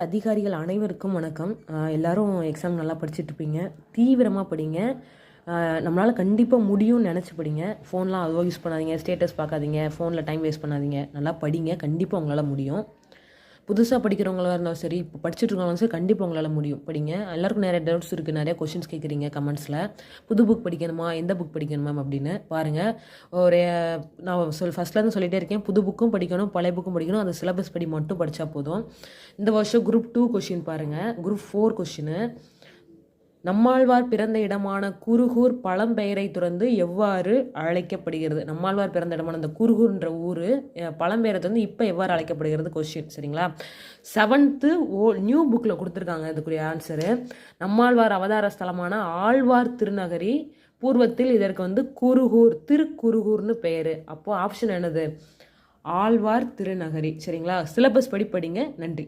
அதிகாரிகள் அனைவருக்கும் வணக்கம். எல்லாரும் எக்ஸாம் நல்லா படிச்சுட்ருப்பீங்க. தீவிரமாக படிங்க. நம்மளால் கண்டிப்பாக முடியும்னு நினச்சி படிங்க. ஃபோன்லாம் அவ்வளோ யூஸ் பண்ணாதீங்க, ஸ்டேட்டஸ் பார்க்காதீங்க, ஃபோனில் டைம் வேஸ்ட் பண்ணாதீங்க. நல்லா படிங்க, கண்டிப்பாக உங்களால் முடியும். புதுசாக படிக்கிறவங்களாக இருந்தாலும் சரி, இப்போ படிச்சுட்டு இருக்கவங்களும் சரி, கண்டிப்பாக உங்களால் முடியும். படிங்க. எல்லாருக்கும் நிறைய டவுட்ஸ் இருக்குது, நிறைய கொஷின்ஸ் கேட்குறீங்க கமெண்ட்ஸில். புது புக் படிக்கணுமா, எந்த புக் படிக்கணுமா அப்படின்னு பாருங்கள். ஒரு நான் ஃபஸ்ட்லேருந்து சொல்லிகிட்டே இருக்கேன், புது புக்கும் படிக்கணும், பழைய புக்கும் படிக்கணும். அந்த சிலபஸ் படி மட்டும் படித்தா போதும். இந்த வருஷம் குரூப் 2 கொஷின் பாருங்கள். குரூப் 4 கொஷினு, நம்மாழ்வார் பிறந்த இடமான குருகூர் பழம்பெயரை துறந்து எவ்வாறு அழைக்கப்படுகிறது? நம்மாழ்வார் பிறந்த இடமான அந்த குருகூர்ன்ற ஊர் பழம்பெயரை துறந்து இப்போ எவ்வாறு அழைக்கப்படுகிறது கொஸ்டின். சரிங்களா? 7th நியூ புக்கில் கொடுத்துருக்காங்க இதுக்குரிய ஆன்சரு. நம்மாழ்வார் அவதார ஸ்தலமான ஆழ்வார் திருநகரி, பூர்வத்தில் இதற்கு குருகூர், திருக்குருகூர்னு பெயர். அப்போது ஆப்ஷன் என்னது? ஆழ்வார் திருநகரி. சரிங்களா? சிலபஸ் படி படிங்க. நன்றி.